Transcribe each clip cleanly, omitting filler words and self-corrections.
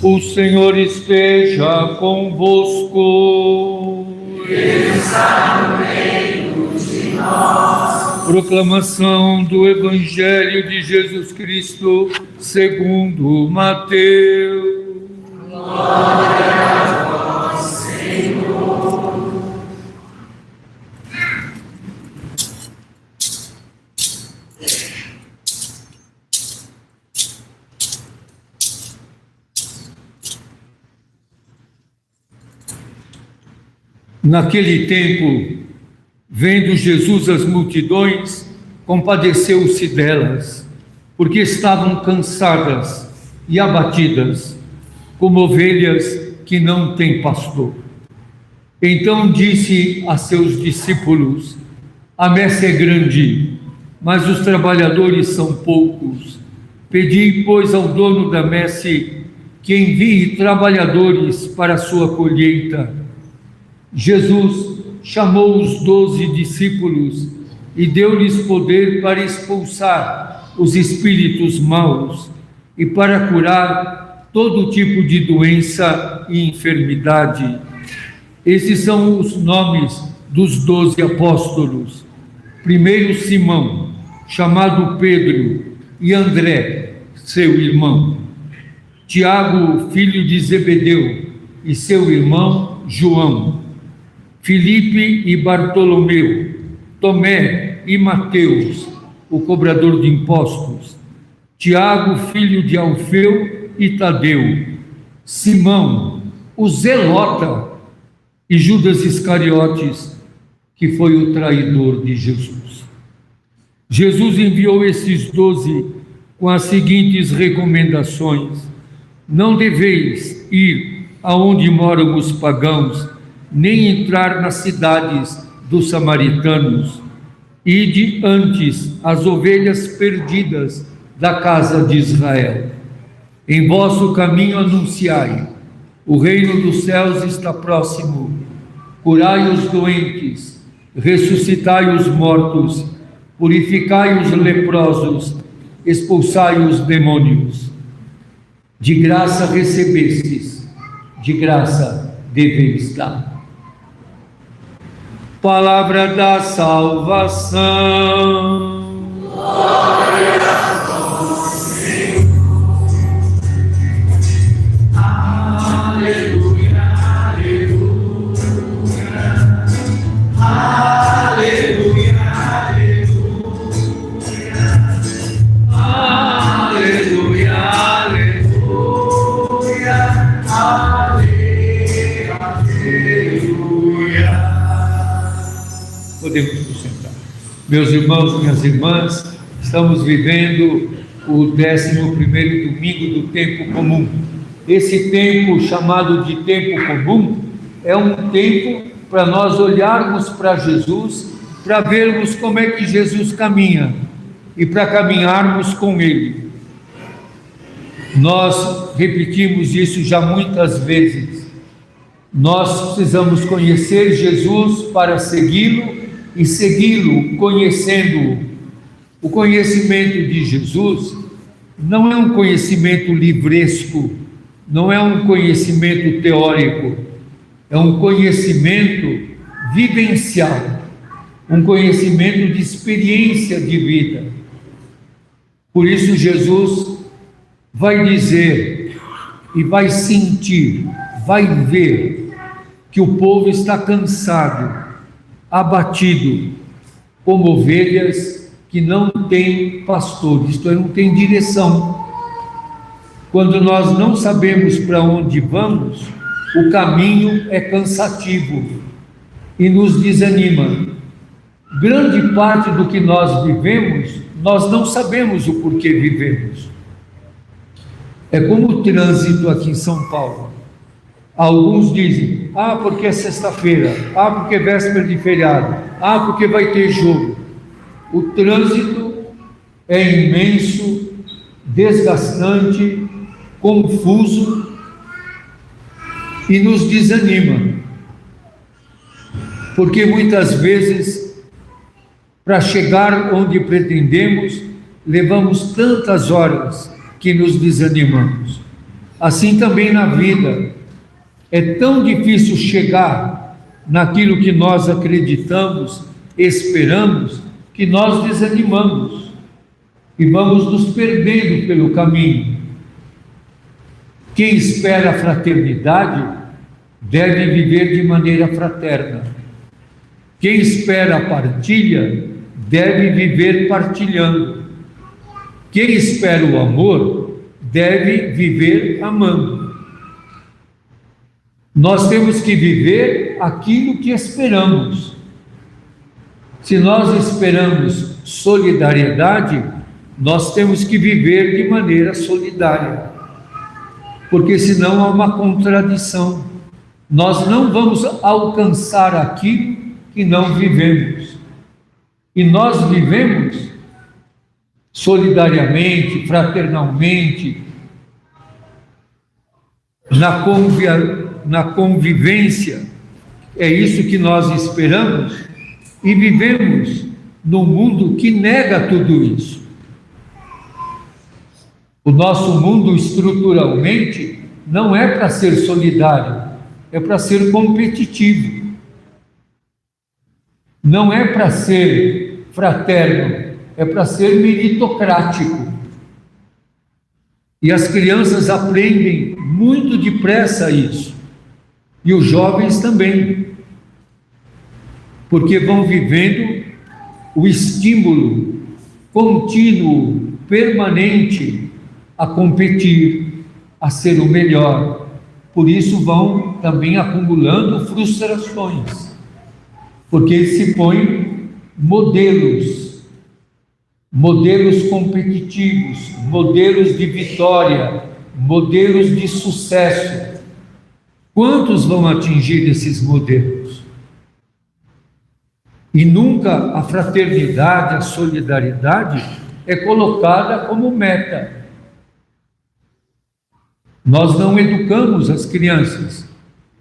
O Senhor esteja convosco. Ele está no meio de nós. Proclamação do Evangelho de Jesus Cristo segundo Mateus. Glória a vós, Senhor. Naquele tempo, vendo Jesus as multidões, compadeceu-se delas, porque estavam cansadas e abatidas, como ovelhas que não têm pastor. Então disse a seus discípulos: a messe é grande, mas os trabalhadores são poucos. Pedi, pois, ao dono da messe que envie trabalhadores para a sua colheita. Jesus chamou os 12 discípulos e deu-lhes poder para expulsar os espíritos maus e para curar todo tipo de doença e enfermidade. Esses são os nomes dos 12 apóstolos. Primeiro, Simão, chamado Pedro, e André, seu irmão. Tiago, filho de Zebedeu, e seu irmão João. Filipe e Bartolomeu, Tomé e Mateus, o cobrador de impostos, Tiago, filho de Alfeu e Tadeu, Simão, o zelota, e Judas Iscariotes, que foi o traidor de Jesus. Jesus enviou esses 12 com as seguintes recomendações: não deveis ir aonde moram os pagãos, nem entrar nas cidades dos samaritanos. Ide antes as ovelhas perdidas da casa de Israel. Em vosso caminho anunciai: o reino dos céus está próximo. Curai os doentes, ressuscitai os mortos, purificai os leprosos, expulsai os demônios. De graça recebestes, de graça deveis dar. Palavra da salvação. Glória a vós, Senhor. Aleluia, aleluia. Aleluia, aleluia. Aleluia, aleluia. Aleluia. Podemos nos sentar. Meus irmãos, minhas irmãs, estamos vivendo o 11º domingo do tempo comum. Esse tempo, chamado de tempo comum, é um tempo para nós olharmos para Jesus, para vermos como é que Jesus caminha e para caminharmos com Ele. Nós repetimos isso já muitas vezes. Nós precisamos conhecer Jesus para segui-lo e segui-lo conhecendo-o. O conhecimento de Jesus não é um conhecimento livresco, não é um conhecimento teórico, é um conhecimento vivencial, um conhecimento de experiência de vida. Por isso Jesus vai dizer e vai sentir, vai ver que o povo está cansado, abatido, como ovelhas que não têm pastor, isto é, não tem direção. Quando nós não sabemos para onde vamos, o caminho é cansativo e nos desanima. Grande parte do que nós vivemos, nós não sabemos o porquê vivemos. É como o trânsito aqui em São Paulo. Alguns dizem: porque é sexta-feira, porque é véspera de feriado, porque vai ter jogo. O trânsito é imenso, desgastante, confuso e nos desanima. Porque muitas vezes, para chegar onde pretendemos, levamos tantas horas que nos desanimamos. Assim também na vida. É tão difícil chegar naquilo que nós acreditamos, esperamos, que nós desanimamos e vamos nos perdendo pelo caminho. Quem espera a fraternidade deve viver de maneira fraterna. Quem espera a partilha deve viver partilhando. Quem espera o amor deve viver amando. Nós temos que viver aquilo que esperamos. Se nós esperamos solidariedade, nós temos que viver de maneira solidária, porque senão há uma contradição. Nós não vamos alcançar aquilo que não vivemos. E nós vivemos solidariamente, fraternalmente, na convivência. É isso que nós esperamos, e vivemos num mundo que nega tudo isso. O nosso mundo estruturalmente não é para ser solidário, é para ser competitivo. Não é para ser fraterno, é para ser meritocrático. E as crianças aprendem muito depressa isso. E os jovens também. Porque vão vivendo o estímulo contínuo, permanente, a competir, a ser o melhor. Por isso vão também acumulando frustrações. Porque se põem modelos competitivos, modelos de vitória, modelos de sucesso. Quantos vão atingir esses modelos? E nunca a fraternidade, a solidariedade é colocada como meta. Nós não educamos as crianças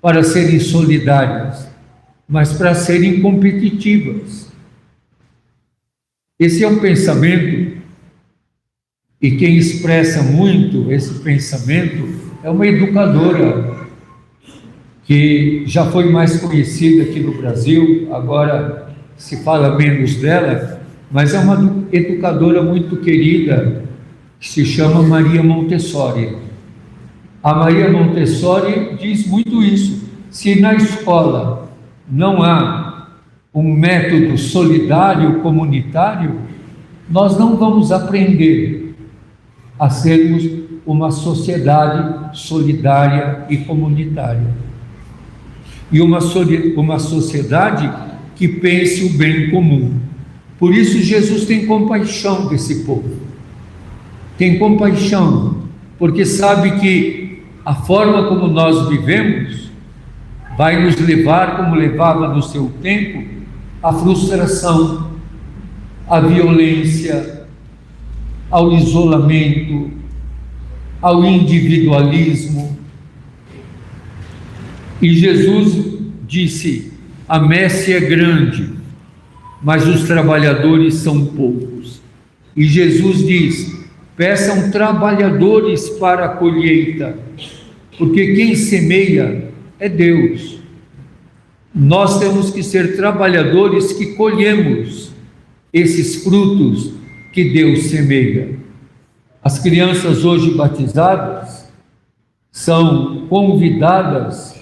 para serem solidárias, mas para serem competitivas. Esse é um pensamento, e quem expressa muito esse pensamento é uma educadora que já foi mais conhecida aqui no Brasil, agora se fala menos dela, mas é uma educadora muito querida, que se chama Maria Montessori. A Maria Montessori diz muito isso. Se na escola não há um método solidário, comunitário, nós não vamos aprender a sermos uma sociedade solidária e comunitária. E uma sociedade que pense o bem comum. Por isso Jesus tem compaixão desse povo. Tem compaixão, porque sabe que a forma como nós vivemos vai nos levar, como levava no seu tempo, à frustração, à violência, ao isolamento, ao individualismo. E Jesus disse: a messe é grande, mas os trabalhadores são poucos. E Jesus diz: peçam trabalhadores para a colheita, porque quem semeia é Deus. Nós temos que ser trabalhadores que colhemos esses frutos que Deus semeia. As crianças hoje batizadas são convidadas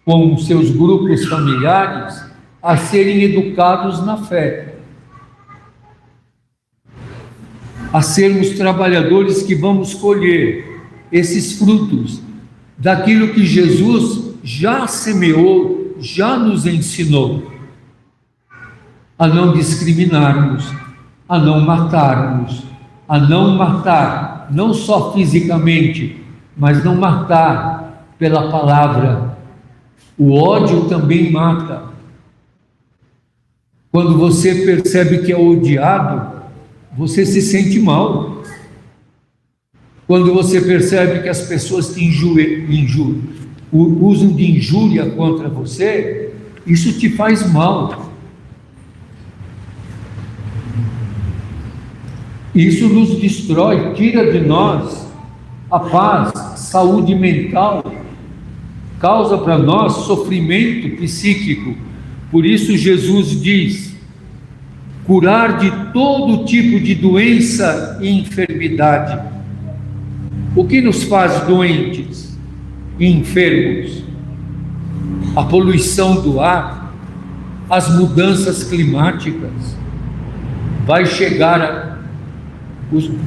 com seus grupos familiares a serem educados na fé, a sermos trabalhadores que vamos colher esses frutos daquilo que Jesus já semeou, já nos ensinou, a não discriminarmos, a não matarmos, a não matar, não só fisicamente, mas não matar pela palavra. O ódio também mata. Quando você percebe que é odiado, você se sente mal. Quando você percebe que as pessoas te usam de injúria contra você, isso te faz mal. Isso nos destrói, tira de nós a paz. saúde mental, causa para nós sofrimento psíquico. Por isso Jesus diz: curar de todo tipo de doença e enfermidade. O que nos faz doentes e enfermos? A poluição do ar, as mudanças climáticas.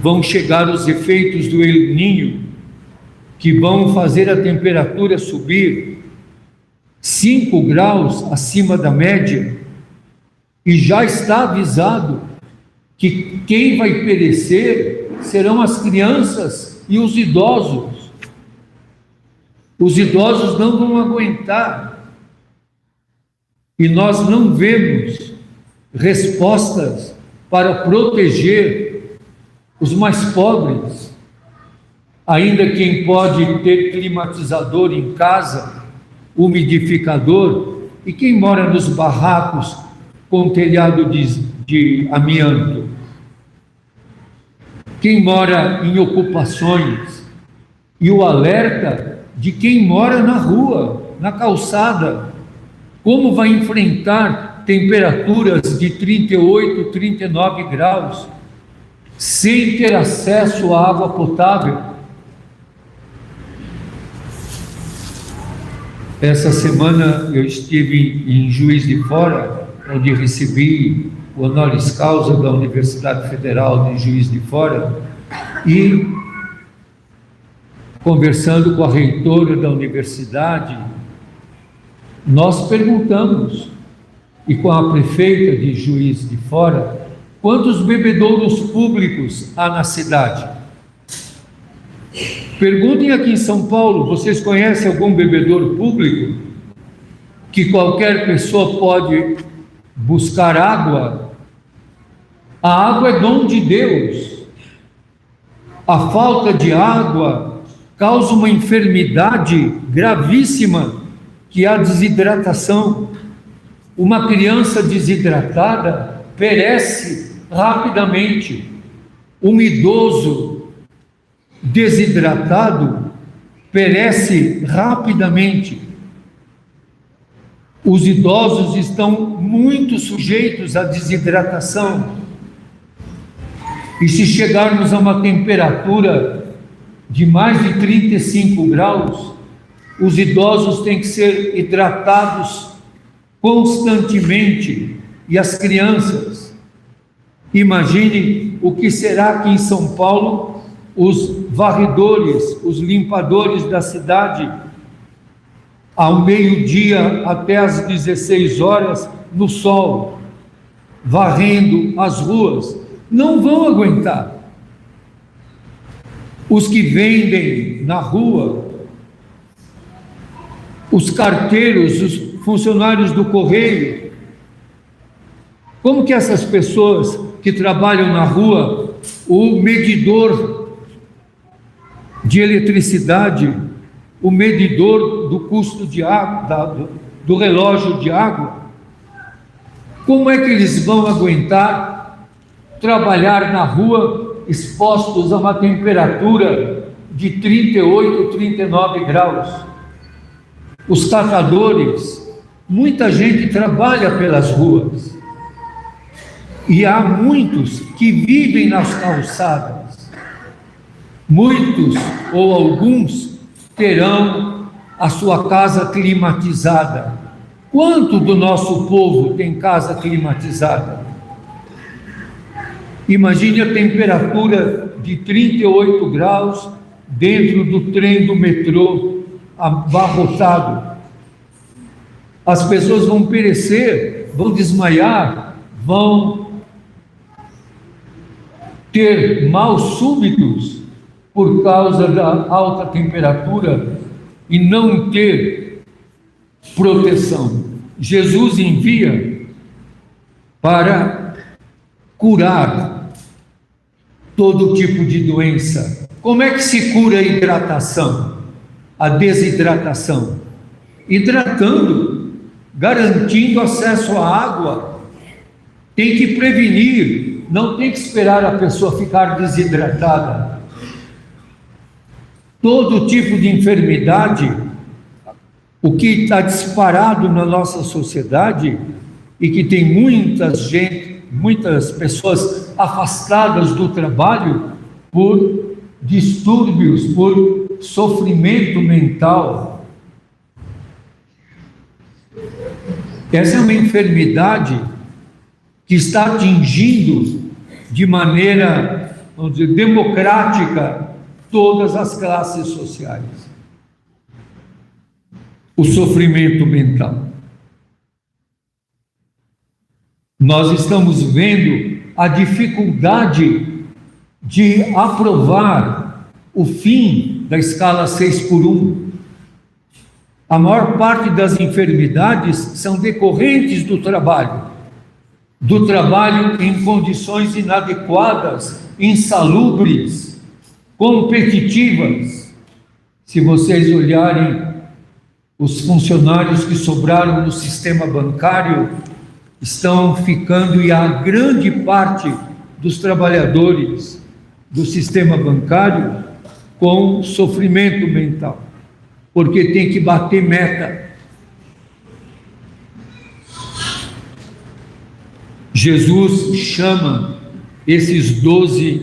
Vão chegar os efeitos do El Niño, que vão fazer a temperatura subir 5 graus acima da média, e já está avisado que quem vai perecer serão as crianças e os idosos. Os idosos não vão aguentar, e nós não vemos respostas para proteger os mais pobres. Ainda quem pode ter climatizador em casa, umidificador, e quem mora nos barracos com telhado de amianto, quem mora em ocupações, e o alerta de quem mora na rua, na calçada, como vai enfrentar temperaturas de 38, 39 graus, sem ter acesso à água potável. Essa semana eu estive em Juiz de Fora, onde recebi o honoris causa da Universidade Federal de Juiz de Fora, e conversando com a reitora da universidade, nós perguntamos, e com a prefeita de Juiz de Fora, quantos bebedouros públicos há na cidade. Perguntem aqui em São Paulo, vocês conhecem algum bebedouro público que qualquer pessoa pode buscar água? A água é dom de Deus. A falta de água causa uma enfermidade gravíssima, que é a desidratação. Uma criança desidratada perece rapidamente. Um idoso desidratado perece rapidamente. Os idosos estão muito sujeitos à desidratação. E se chegarmos a uma temperatura de mais de 35 graus, os idosos têm que ser hidratados constantemente, e as crianças. Imagine o que será que em São Paulo os varredores, os limpadores da cidade, ao meio-dia até às 16 horas, no sol, varrendo as ruas, não vão aguentar. Os que vendem na rua, os carteiros, os funcionários do correio, como que essas pessoas que trabalham na rua, o medidor de eletricidade, o medidor do custo de água, do relógio de água, como é que eles vão aguentar trabalhar na rua expostos a uma temperatura de 38, 39 graus? Os catadores, muita gente trabalha pelas ruas, e há muitos que vivem nas calçadas. Muitos ou alguns terão a sua casa climatizada. Quanto do nosso povo tem casa climatizada? Imagine a temperatura de 38 graus dentro do trem do metrô, abarrotado. As pessoas vão perecer, vão desmaiar, vão ter mal súbitos por causa da alta temperatura e não ter proteção. Jesus envia para curar todo tipo de doença. Como é que se cura a hidratação, a desidratação? Hidratando, garantindo acesso à água. Tem que prevenir, não tem que esperar a pessoa ficar desidratada. todo tipo de enfermidade, o que está disparado na nossa sociedade e que tem muitas pessoas afastadas do trabalho por distúrbios, por sofrimento mental. Essa é uma enfermidade que está atingindo de maneira, vamos dizer, democrática todas as classes sociais. O sofrimento mental. Nós estamos vendo a dificuldade de aprovar o fim da escala 6x1. A maior parte das enfermidades são decorrentes do trabalho em condições inadequadas, insalubres, competitivas. Se vocês olharem os funcionários que sobraram no sistema bancário, estão ficando, e a grande parte dos trabalhadores do sistema bancário, com sofrimento mental, porque tem que bater meta. Jesus chama esses 12,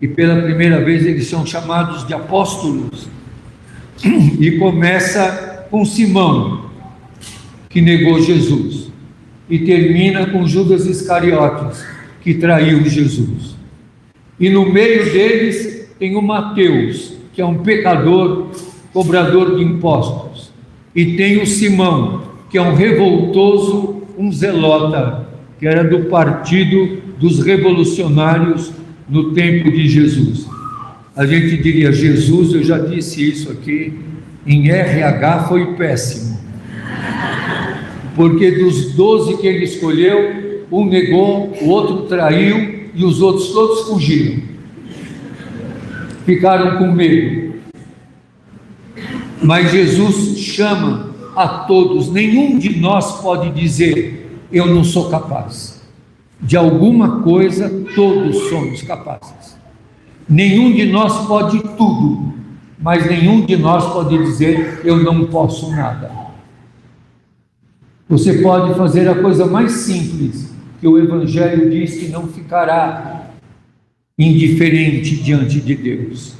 e pela primeira vez eles são chamados de apóstolos, e começa com Simão, que negou Jesus, e termina com Judas Iscariotes, que traiu Jesus. E no meio deles tem o Mateus, que é um pecador, cobrador de impostos, e tem o Simão, que é um revoltoso, um zelota, que era do partido dos revolucionários no tempo de Jesus. A gente diria, Jesus, eu já disse isso aqui, em RH foi péssimo, porque dos 12 que ele escolheu, um negou, o outro traiu, e os outros todos fugiram, ficaram com medo. Mas Jesus chama a todos. Nenhum de nós pode dizer, eu não sou capaz. De alguma coisa, todos somos capazes. Nenhum de nós pode tudo, mas nenhum de nós pode dizer, eu não posso nada. Você pode fazer a coisa mais simples, que o Evangelho diz que não ficará indiferente diante de Deus.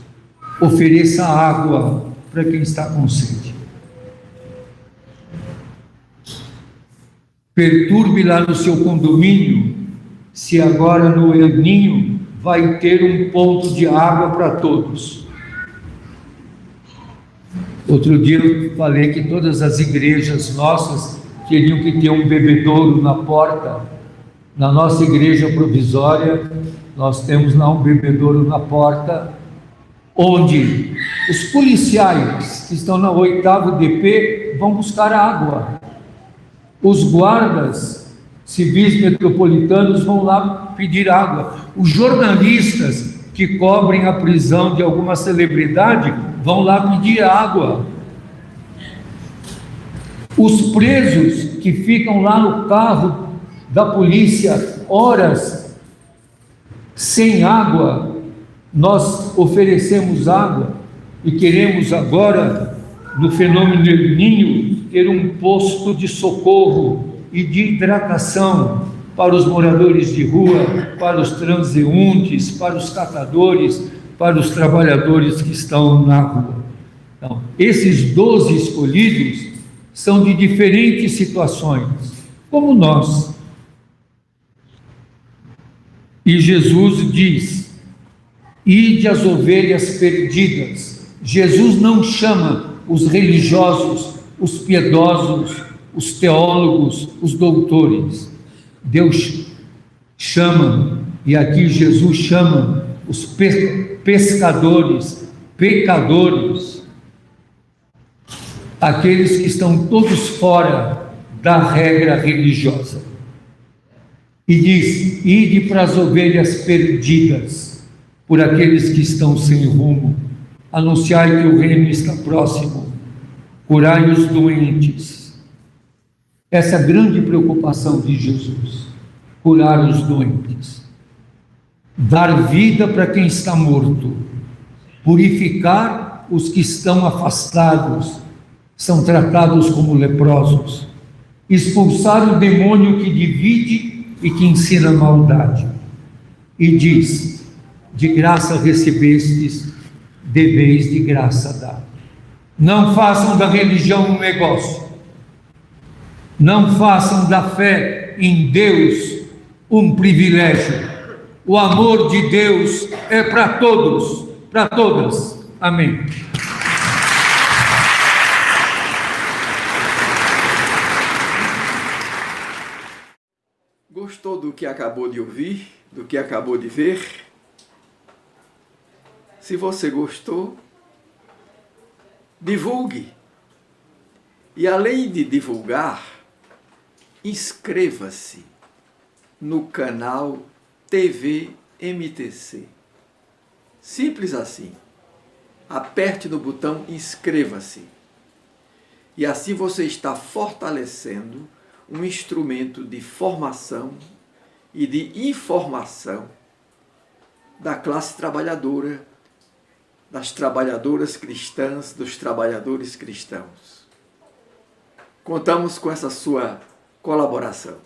Ofereça água para quem está com sede. Perturbe lá no seu condomínio, se agora no El Ninho vai ter um ponto de água para todos. Outro dia eu falei que todas as igrejas nossas teriam que ter um bebedouro na porta. Na nossa igreja provisória, nós temos lá um bebedouro na porta, onde os policiais que estão na 8º DP vão buscar água. Os guardas civis metropolitanos vão lá pedir água. Os jornalistas que cobrem a prisão de alguma celebridade vão lá pedir água. Os presos que ficam lá no carro da polícia horas sem água, nós oferecemos água e queremos agora, no fenômeno El Ninho, ter um posto de socorro e de hidratação para os moradores de rua, para os transeuntes, para os catadores, para os trabalhadores que estão na rua. Então, esses 12 escolhidos são de diferentes situações, como nós. E Jesus diz, ide as ovelhas perdidas. Jesus não chama os religiosos, os piedosos, os teólogos, os doutores. Deus chama, e aqui Jesus chama os pescadores, pecadores, aqueles que estão todos fora da regra religiosa. E diz, ide para as ovelhas perdidas, por aqueles que estão sem rumo, anunciai que o reino está próximo, curai os doentes. Essa é a grande preocupação de Jesus, curar os doentes, dar vida para quem está morto, purificar os que estão afastados são tratados como leprosos. Expulsar o demônio que divide e que ensina maldade. E diz: de graça recebestes, deveis de graça dar. Não façam da religião um negócio. Não façam da fé em Deus um privilégio. O amor de Deus é para todos, para todas. Amém. Gostou do que acabou de ouvir, do que acabou de ver? Se você gostou, divulgue. E além de divulgar, inscreva-se no canal TV MTC. Simples assim. Aperte no botão inscreva-se. E assim você está fortalecendo um instrumento de formação e de informação da classe trabalhadora, das trabalhadoras cristãs, dos trabalhadores cristãos. Contamos com essa sua colaboração.